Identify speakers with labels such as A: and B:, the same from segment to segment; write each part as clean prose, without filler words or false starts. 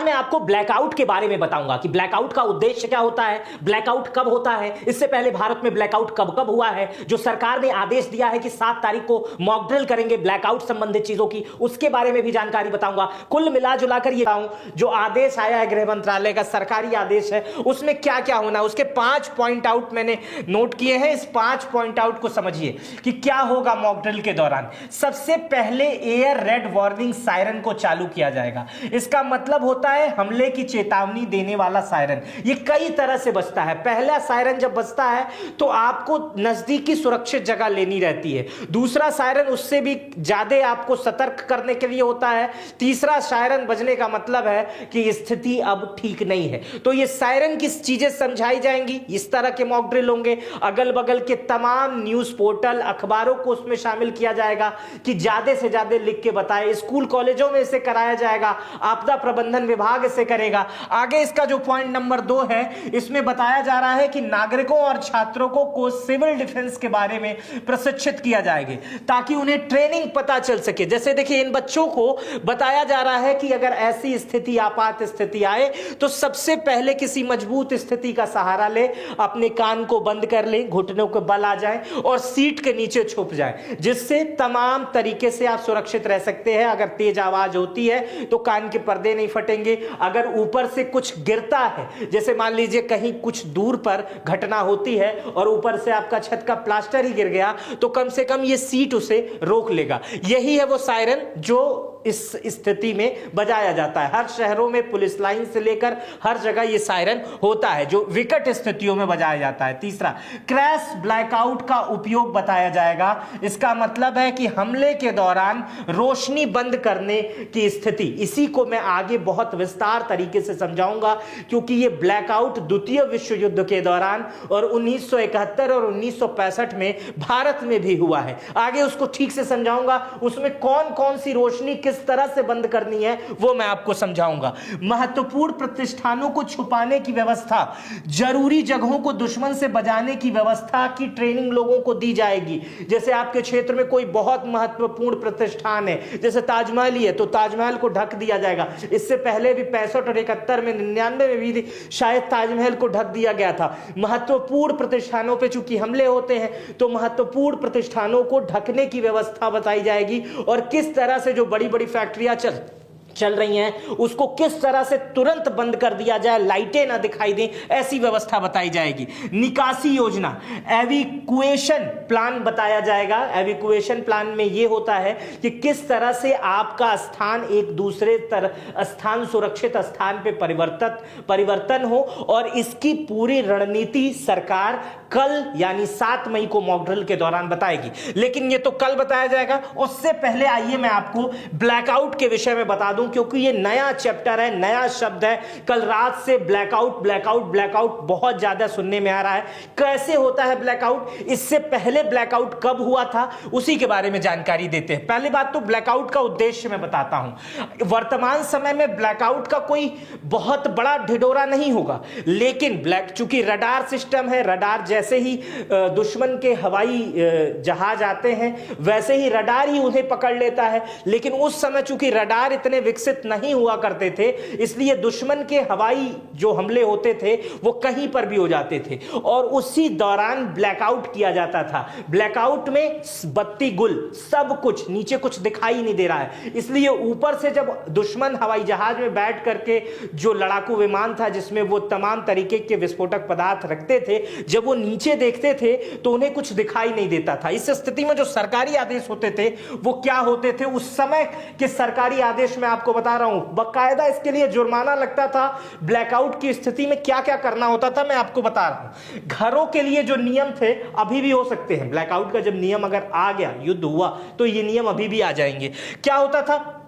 A: मैं आपको ब्लैकआउट के बारे में बताऊंगा कि ब्लैकआउट का उद्देश्य क्या होता है, ब्लैकआउट कब होता है, इससे पहले भारत में ब्लैकआउट कब कब हुआ है, जो सरकार ने आदेश दिया है कि 7 तारीख को मॉक ड्रिल करेंगे ब्लैकआउट संबंधित चीजों की, उसके बारे में भी जानकारी बताऊंगा। कुल मिला जुलाकर ये जो आदेश आया है गृह मंत्रालय का, सरकारी आदेश है, उसमें क्या क्या होना है, उसके 5 पॉइंट आउट मैंने नोट किए हैं। इस 5 पॉइंट आउट को समझिए कि क्या होगा मॉक ड्रिल के दौरान। सबसे पहले एयर रेड वार्निंग सायरन को चालू किया जाएगा। इसका मतलब होता है हमले की चेतावनी देने वाला सायरन। ये कई तरह से बजता है। पहला सायरन जब बजता है तो आपको नजदीकी सुरक्षित जगह लेनी रहती है। दूसरा सायरन उससे भी ज्यादा आपको सतर्क करने के लिए होता है। तीसरा सायरन बजने का मतलब है कि स्थिति अब ठीक नहीं है। तो ये सायरन की चीजें समझाई जाएंगी। इस तरह के मॉक ड्रिल होंगे। अगल बगल के तमाम न्यूज पोर्टल, अखबारों को उसमें शामिल किया जाएगा कि ज्यादा से ज्यादा लिख के बताए। स्कूल कॉलेजों में इसे कराया जाएगा, आपदा प्रबंधन विभाग इसे करेगा। आगे इसका जो पॉइंट नंबर 2 है, इसमें बताया जा रहा है कि नागरिकों और छात्रों को सिविल डिफेंस के बारे में प्रशिक्षित किया जाएगा ताकि उन्हें ट्रेनिंग पता चल सके। जैसे देखिए, इन बच्चों को बताया जा रहा है कि अगर ऐसी स्थिति, आपात स्थिति आए तो सबसे पहले किसी मजबूत स्थिति का सहारा ले, अपने कान को बंद कर ले, घुटनों को बल आ जाए और सीट के नीचे छुप जाए, जिससे तमाम तरीके से आप सुरक्षित रह सकते हैं। अगर तेज आवाज होती है तो कान के पर्दे नहीं फटेंगे। अगर ऊपर से कुछ गिरता है, जैसे मान लीजिए कहीं कुछ दूर पर घटना होती है और ऊपर से आपका छत का प्लास्टर ही गिर गया, तो कम से कम ये सीट उसे रोक लेगा। यही है वो सायरन जो इस स्थिति में बजाया जाता है। हर शहरों में पुलिस लाइन से लेकर हर जगह ये सायरन होता है, जो विकट स्थितियों में बजाया जाता है। तीसरा, क्रैश ब्लैकआउट का उपयोग बताया जाएगा। इसका मतलब है कि हमले के दौरान रोशनी बंद करने की स्थिति। इसी को मैं आगे बहुत विस्तार तरीके से समझाऊंगा, क्योंकि ये ब्लैकआउट द्वितीय विश्व युद्ध के दौरान और 1971 और 1965 में भारत में भी हुआ है। आगे उसको ठीक से समझाऊंगा। उसमें कौन कौन सी रोशनी किस तरह से बंद करनी है वो मैं आपको समझाऊंगा। महत्वपूर्ण प्रतिष्ठानों को छुपाने की व्यवस्था, जरूरी जगहों को दुश्मन से बचाने की व्यवस्था की ट्रेनिंग लोगों को दी जाएगी। जैसे आपके क्षेत्र में कोई बहुत महत्वपूर्ण प्रतिष्ठान है, जैसे ताजमहल ही है, तो ताजमहल को ढक दिया जाएगा। इससे पहले भी 65 और 71 में, 99 में भी शायद ताजमहल को ढक दिया गया था। महत्वपूर्ण प्रतिष्ठानों पर चूंकि हमले होते हैं तो महत्वपूर्ण प्रतिष्ठानों को ढकने की व्यवस्था बताई जाएगी और किस तरह से जो बड़ी बड़ी फैक्ट्रियां चल रही हैं उसको किस तरह से तुरंत बंद कर दिया जाए, लाइटें ना दिखाई दें, ऐसी व्यवस्था बताई जाएगी। निकासी योजना, एविकुएशन प्लान बताया जाएगा। एविकुएशन प्लान में यह होता है कि किस तरह से आपका स्थान एक दूसरे स्थान, सुरक्षित स्थान पे परिवर्तन हो, और इसकी पूरी रणनीति सरकार कल यानी 7 मई को मॉक ड्रिल के दौरान बताएगी। लेकिन ये तो कल बताया जाएगा। उससे पहले आइए मैं आपको ब्लैकआउट के विषय में बता दूं, क्योंकि ये नया चैप्टर है, नया शब्द है। कल रात से ब्लैकआउट बहुत ज्यादा सुनने में आ रहा है। कैसे होता है ब्लैकआउट, इससे पहले ब्लैकआउट कब हुआ था, उसी के बारे में जानकारी देते हैं। पहली बात तो ब्लैकआउट का उद्देश्य मैं बताता हूं। वर्तमान समय में ब्लैकआउट का कोई बहुत बड़ा ढिढोरा नहीं होगा, लेकिन चूंकि रडार सिस्टम है, रडार जैसे ही दुश्मन के हवाई जहाज आते हैं वैसे ही रडार ही उन्हें पकड़ लेता है। लेकिन उस समय चूंकि रडार इतने विकसित नहीं हुआ करते थे, इसलिए दुश्मन के हवाई जो हमले होते थे वो कहीं पर भी हो जाते थे और उसी दौरान ब्लैकआउट किया जाता था। ब्लैकआउट में बत्ती गुल, सब कुछ, नीचे कुछ दिखाई नहीं दे रहा है, इसलिए ऊपर से जब दुश्मन हवाई जहाज में बैठ करके, जो लड़ाकू विमान था जिसमें वो तमाम तरीके के विस्फोटक पदार्थ रखते थे, जब वो नीचे देखते थे तो उन्हें कुछ दिखाई नहीं देता था। इस स्थिति में जो सरकारी आदेश होते थे वो क्या होते थे, उस समय के सरकारी आदेश में आपको बता रहा हूं, बकायदा इसके लिए जुर्माना लगता था। ब्लैकआउट की स्थिति में क्या क्या करना होता था मैं आपको बता रहा हूं। घरों के लिए जो नियम थे अभी भी हो सकते हैं। ब्लैकआउट का जब नियम अगर आ गया, युद्ध हुआ, तो ये नियम अभी भी आ जाएंगे। क्या होता था,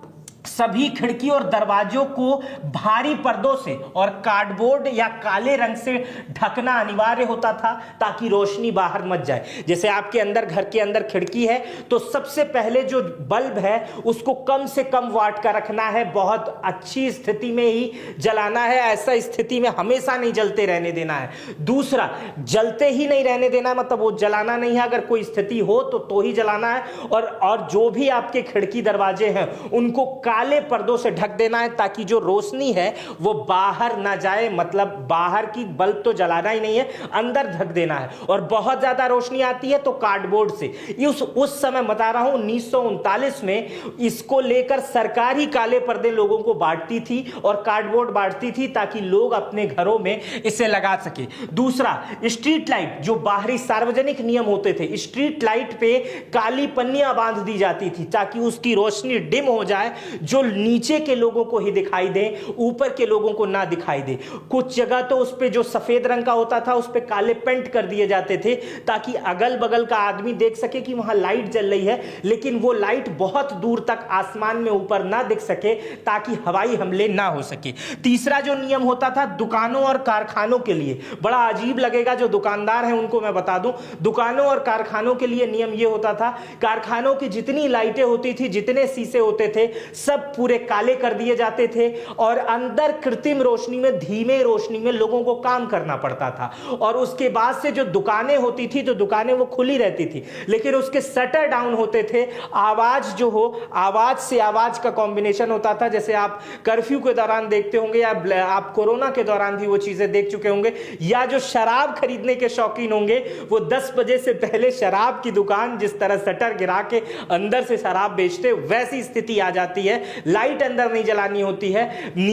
A: सभी खिड़की और दरवाजों को भारी पर्दों से और कार्डबोर्ड या काले रंग से ढकना अनिवार्य होता था ताकि रोशनी बाहर मत जाए। जैसे आपके अंदर, घर के अंदर खिड़की है तो सबसे पहले जो बल्ब है उसको कम से कम वाट का रखना है, बहुत अच्छी स्थिति में ही जलाना है, ऐसा स्थिति में हमेशा नहीं जलते रहने देना है। दूसरा, जलते ही नहीं रहने देना, मतलब वो जलाना नहीं है, अगर कोई स्थिति हो तो ही जलाना है। और जो भी आपके खिड़की दरवाजे हैं उनको काले पर्दों से ढक देना है ताकि जो रोशनी है वो बाहर ना जाए, मतलब बाहर की बल्ब तो जलाना ही नहीं है, अंदर ढक देना है। और बहुत ज्यादा रोशनी आती है तो कार्डबोर्ड से। उस समय बता रहा हूं 1939 में इसको लेकर सरकार ही काले पर्दे लोगों को बांटती थी और कार्डबोर्ड बांटती थी ताकि लोग अपने घरों में इसे लगा सके। दूसरा, स्ट्रीट लाइट, जो बाहरी सार्वजनिक नियम होते थे, स्ट्रीट लाइट पे काली पन्नियां बांध दी जाती थी ताकि उसकी रोशनी डिम हो जाए, जो नीचे के लोगों को ही दिखाई दे, ऊपर के लोगों को ना दिखाई दे। कुछ जगह तो उस पे जो सफेद रंग का होता था उस पे काले पेंट कर दिए जाते थे ताकि अगल बगल का आदमी देख सके कि वहां लाइट जल रही है, लेकिन वो लाइट बहुत दूर तक आसमान में ऊपर ना दिख सके ताकि हवाई हमले ना हो सके। तीसरा जो नियम होता था दुकानों और कारखानों के लिए, बड़ा अजीब लगेगा जो दुकानदार हैं उनको मैं बता दूं, दुकानों और कारखानों के लिए नियम ये होता था, कारखानों की जितनी लाइटें होती थी, जितने शीशे होते थे, सब पूरे काले कर दिए जाते थे और अंदर कृत्रिम रोशनी में, धीमे रोशनी में लोगों को काम करना पड़ता था। और उसके बाद से जो दुकानें होती थी, तो दुकानें वो खुली रहती थी, लेकिन उसके शटर डाउन होते थे। आवाज जो हो, आवाज से आवाज का कॉम्बिनेशन होता था, जैसे आप कर्फ्यू के दौरान देखते होंगे या आप कोरोना के दौरान भी वो चीजें देख चुके होंगे, या जो शराब खरीदने के शौकीन होंगे वो 10 बजे से पहले शराब की दुकान जिस तरह शटर गिरा के अंदर से शराब बेचते, वैसी स्थिति आ जाती है। लाइट अंदर नहीं जलानी होती है,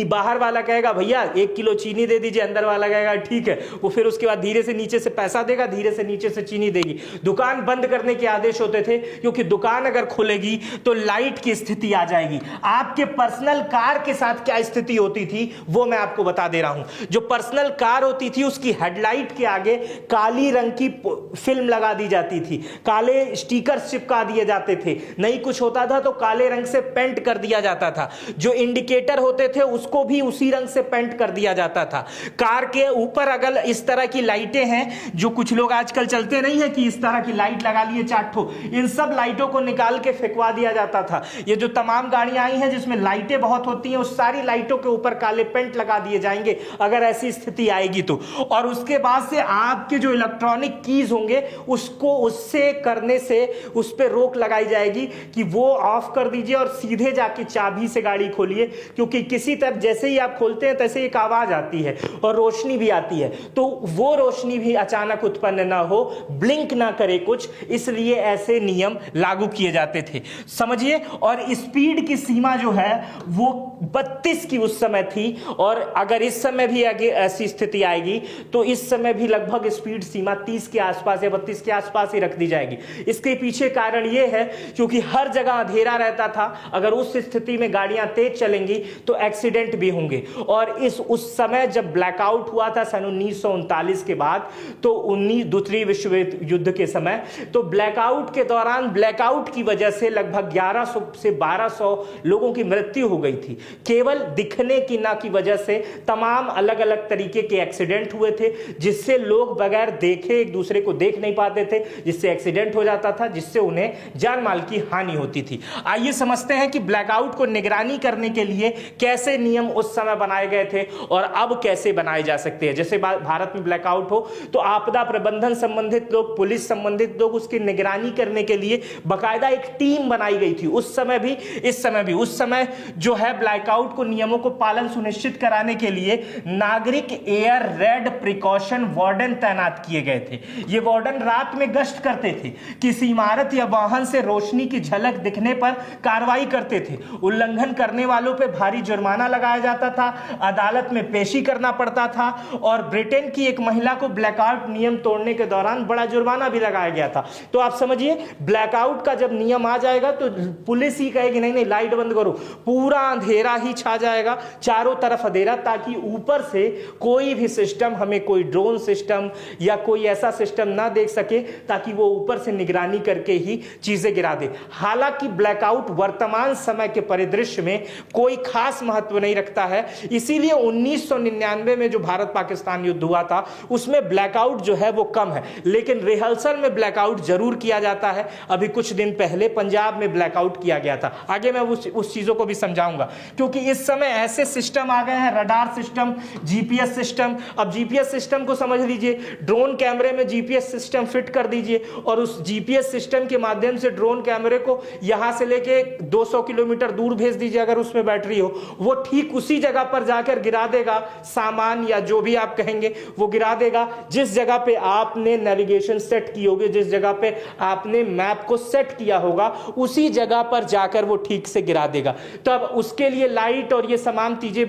A: बाहर वाला कहेगा भैया 1 किलो चीनी दे दीजिए, अंदर वाला कहेगा ठीक है, वो फिर उसके बाद धीरे से नीचे से पैसा देगा, धीरे से नीचे से चीनी देगी। दुकान बंद करने के आदेश होते थे क्योंकि दुकान अगर खुलेगी तो लाइट की स्थिति आ जाएगी। आपके पर्सनल कार के साथ क्या स्थिति होती थी वो मैं आपको बता दे रहा हूं। जो पर्सनल कार होती थी उसकी हेडलाइट के आगे काली रंग की फिल्म लगा दी जाती थी, काले स्टिकर चिपका दिए जाते थे, नहीं कुछ होता था तो काले रंग से पेंट कर दिया जाता था। जो इंडिकेटर होते थे उसको भी उसी रंग से पेंट कर दिया जाता था। कार के ऊपर अगर इस तरह की लाइटें हैं, जो कुछ लोग आजकल चलते नहीं है कि इस तरह की लाइट लगा लिए 4 ठो, इन सब लाइटों को निकाल के फेंकवा दिया जाता था। ये जो तमाम गाड़ियां आई हैं जिसमें लाइटें बहुत होती हैं, उस सारी लाइटों के ऊपर काले पेंट लगा दिए जाएंगे अगर ऐसी स्थिति आएगी तो। और उसके बाद से आपके जो इलेक्ट्रॉनिक कीज होंगे उसको उससे करने से उस पर रोक लगाई जाएगी कि वो ऑफ कर दीजिए और सीधे जाके चाबी से गाड़ी खोलिए, क्योंकि किसी तरह जैसे ही आप खोलते हैं तैसे एक आवाज आती है और रोशनी भी आती है, तो वो रोशनी भी अचानक उत्पन्न ना हो, ब्लिंक ना करे कुछ, इसलिए ऐसे नियम लागू किए जाते थे, समझिए। और स्पीड की सीमा जो है वो 32 की उस समय थी, और अगर इस समय भी आगे ऐसी स्थिति आएगी तो इस समय भी लगभग स्पीड सीमा 30 के आसपास या 32 के आसपास ही रख दी जाएगी। इसके पीछे कारण यह है क्योंकि हर जगह अंधेरा रहता था, अगर उस स्थिति में गाड़ियां तेज चलेंगी तो एक्सीडेंट भी होंगे। और उस समय जब ब्लैकआउट हुआ था सन 1939 के बाद, तो दूसरी विश्व युद्ध के समय, तो ब्लैकआउट के दौरान ब्लैकआउट की वजह से लगभग 1100 से 1200 लोगों की मृत्यु हो गई थी, केवल दिखने की ना की वजह से। तमाम अलग अलग तरीके के एक्सीडेंट हुए थे जिससे लोग बगैर देखे एक दूसरे को देख नहीं पाते थे, जिससे एक्सीडेंट हो जाता था, जिससे उन्हें जान माल की हानि होती थी। आइए समझते हैं कि ब्लैकआउट को निगरानी करने के लिए कैसे नियम उस समय बनाए गए थे और अब कैसे बनाए जा सकते हैं। जैसे भारत में ब्लैकआउट हो तो आपदा प्रबंधन संबंधित लोग, पुलिस संबंधित लोग उसकी निगरानी करने के लिए बाकायदा एक टीम बनाई गई थी, उस समय भी इस समय भी। उस समय जो है ब्लैकआउट को नियमों को पालन सुनिश्चित कराने के लिए नागरिक एयर रेड प्रिकॉशन वार्डन तैनात किए गए थे। ये वार्डन रात में गश्त करते थे, किसी इमारत या वाहन से रोशनी की झलक दिखने पर कार्रवाई करते थे, उल्लंघन करने वालों पर भारी जुर्माना लगाया जाता था, अदालत में पेशी करना पड़ता था। और ब्रिटेन की एक महिला को ब्लैकआउट नियम तोड़ने के दौरान बड़ा जुर्माना भी लगाया गया था। तो आप समझिए ब्लैकआउट का जब नियम आ जाएगा तो पुलिस ही कहेगी नहीं नहीं लाइट बंद करो, पूरा अंधेरा ही छा जाएगा, चारों तरफ अंधेरा, ताकि ऊपर से कोई भी सिस्टम, हमें कोई ड्रोन सिस्टम या कोई ऐसा सिस्टम ना देख सके, ताकि वो ऊपर से निगरानी करके ही चीजें गिरा दे। हालांकि ब्लैकआउट वर्तमान समय के परिदृश्य में कोई खास महत्व नहीं रखता है, इसीलिए 1999 में जो भारत पाकिस्तान युद्ध हुआ था उसमें ब्लैकआउट जो है वो कम है, लेकिन रिहर्सल में ब्लैकआउट जरूर किया जाता है। अभी कुछ दिन पहले पंजाब में ब्लैकआउट किया गया था, आगे मैं उस चीजों को भी समझाऊंगा, क्योंकि इस समय ऐसे सिस्टम आ गए हैं, रडार सिस्टम, जीपीएस सिस्टम। अब जीपीएस सिस्टम को समझ लीजिए, ड्रोन कैमरे में जीपीएस सिस्टम फिट कर दीजिए और उस जीपीएस सिस्टम के माध्यम से ड्रोन कैमरे को यहां से लेके 200 किलोमीटर
B: किलोमीटर दूर भेज दीजिए, अगर उसमें बैटरी हो, वो ठीक उसी जगह पर जाकर गिरा देगा सामान या जो भी आप कहेंगे वो गिरा देगा जिस जगह पे आपने नेविगेशन सेट की होगी, जिस जगह पे आपने मैप को सेट किया होगा उसी जगह पर जाकर वो ठीक से गिरा देगा। तब उसके लिए लाइट और ये तमाम चीजें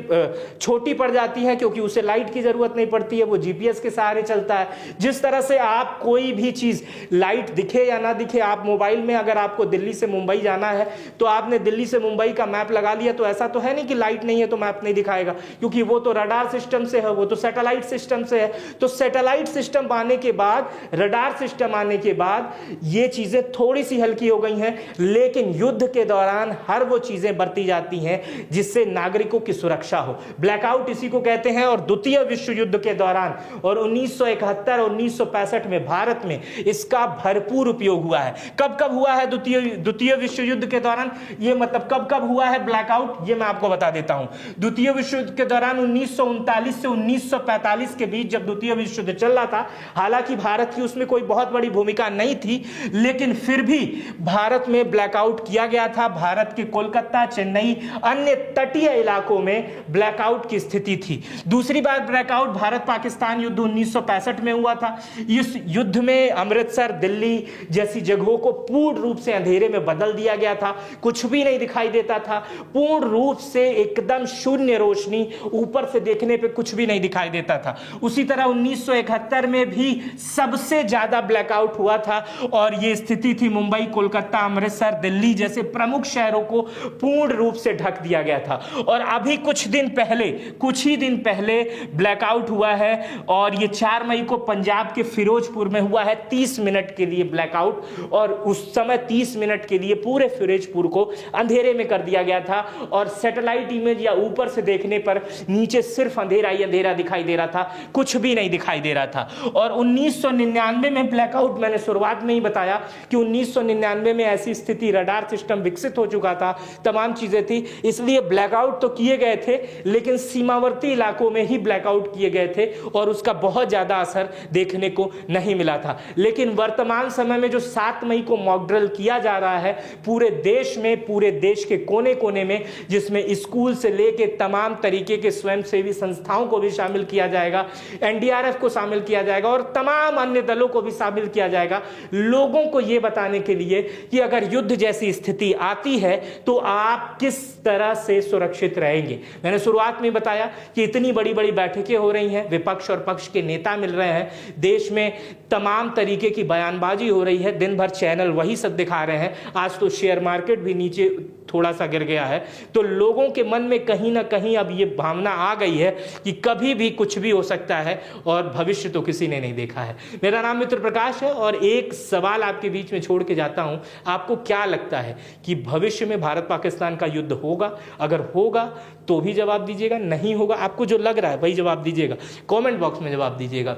B: छोटी पड़ जाती हैं क्योंकि उसे लाइट की जरूरत नहीं पड़ती है, वो जीपीएस के सहारे चलता है। जिस तरह से आप कोई भी चीज लाइट दिखे या ना दिखे, आप मोबाइल में अगर आपको दिल्ली से मुंबई जाना है तो आपने दिल्ली से मुंबई का मैप लगा लिया, तो ऐसा तो है नहीं कि लाइट नहीं है तो मैप नहीं दिखाएगा, क्योंकि वो तो रडार सिस्टम से है, वो तो सैटेलाइट सिस्टम से है। तो सैटेलाइट सिस्टम आने के बाद, रडार सिस्टम आने के बाद ये चीजें थोड़ी सी हल्की हो गई हैं, लेकिन युद्ध के दौरान हर वो चीजें बरती जाती हैं जिससे नागरिकों की सुरक्षा हो। ब्लैकआउट इसी को कहते हैं। और द्वितीय विश्व युद्ध के दौरान और 1971 और 1965 में भारत में इसका भरपूर उपयोग हुआ है। कब कब हुआ है द्वितीय विश्व युद्ध के दौरान, ये मतलब कब कब हुआ है ब्लैकआउट, ये मैं आपको बता देता हूं। द्वितीय विश्व युद्ध के दौरान 1939 से 1945 के बीच जब द्वितीय विश्व युद्ध चल रहा था, हालांकि भारत की उसमें कोई बहुत बड़ी भूमिका नहीं थी, लेकिन फिर भी भारत में ब्लैकआउट किया गया था। भारत के कोलकाता, चेन्नई, अन्य तटीय इलाकों में ब्लैकआउट की स्थिति थी। दूसरी बार ब्लैकआउट भारत पाकिस्तान युद्ध 1965 में हुआ था। इस युद्ध में अमृतसर, दिल्ली जैसी जगहों को पूर्ण रूप से अंधेरे में बदल दिया गया था, कुछ भी नहीं दिखाई देता था, पूर्ण रूप से एकदम शून्य रोशनी, ऊपर से देखने पे कुछ भी नहीं दिखाई देता था। उसी तरह 1971 में भी सबसे ज्यादा ब्लैकआउट हुआ था और यह स्थिति थी मुंबई, कोलकाता, अमृतसर, दिल्ली जैसे प्रमुख शहरों को पूर्ण रूप से ढक दिया गया था। और अभी कुछ ही दिन पहले ब्लैकआउट हुआ है और यह 4 मई को पंजाब के फिरोजपुर में हुआ है। 30 मिनट के लिए ब्लैकआउट, और उस समय 30 मिनट के लिए पूरे फिरोजपुर को अंधेरे में कर दिया गया था और सैटेलाइट इमेज या ऊपर से देखने पर नीचे सिर्फ अंधेरा ही अंधेरा दिखाई दे रहा था, कुछ भी नहीं दिखाई दे रहा था। और 1999 में ब्लैकआउट, मैंने शुरुआत में ही बताया कि 1999 में ऐसी स्थिति, रडार सिस्टम विकसित हो चुका था, तमाम चीजें थी, इसलिए ब्लैकआउट तो किए गए थे लेकिन सीमावर्ती इलाकों में ही ब्लैकआउट किए गए थे और उसका बहुत ज्यादा असर देखने को नहीं मिला था। लेकिन वर्तमान समय में जो 7 मई को मॉक ड्रिल किया जा रहा है पूरे देश में, पूरे देश के कोने कोने में, जिसमें स्कूल से लेके तमाम तरीके के स्वयंसेवी संस्थाओं को भी शामिल किया जाएगा, एनडीआरएफ को शामिल किया जाएगा और तमाम अन्य दलों को भी शामिल किया जाएगा, लोगों को यह बताने के लिए कि अगर युद्ध जैसी स्थिति आती है तो आप किस तरह से सुरक्षित रहेंगे। मैंने शुरुआत में बताया कि इतनी बड़ी बड़ी बैठकें हो रही हैं, विपक्ष और पक्ष के नेता मिल रहे हैं, देश में तमाम तरीके की बयानबाजी हो रही है, दिन भर चैनल वही सब दिखा रहे हैं, आज तो शेयर मार्केट भी नीचे थोड़ा सा गिर गया है, तो लोगों के मन में कहीं ना कहीं अब ये भावना आ गई है कि कभी भी कुछ भी हो सकता है और भविष्य तो किसी ने नहीं देखा है। मेरा नाम मित्र प्रकाश है और एक सवाल आपके बीच में छोड़ के जाता हूं, आपको क्या लगता है कि भविष्य में भारत पाकिस्तान का युद्ध होगा? अगर होगा तो भी जवाब दीजिएगा, नहीं होगा आपको जो लग रहा है वही जवाब दीजिएगा, कमेंट बॉक्स में जवाब दीजिएगा।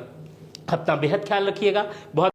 B: अपना बेहद ख्याल रखिएगा। बहुत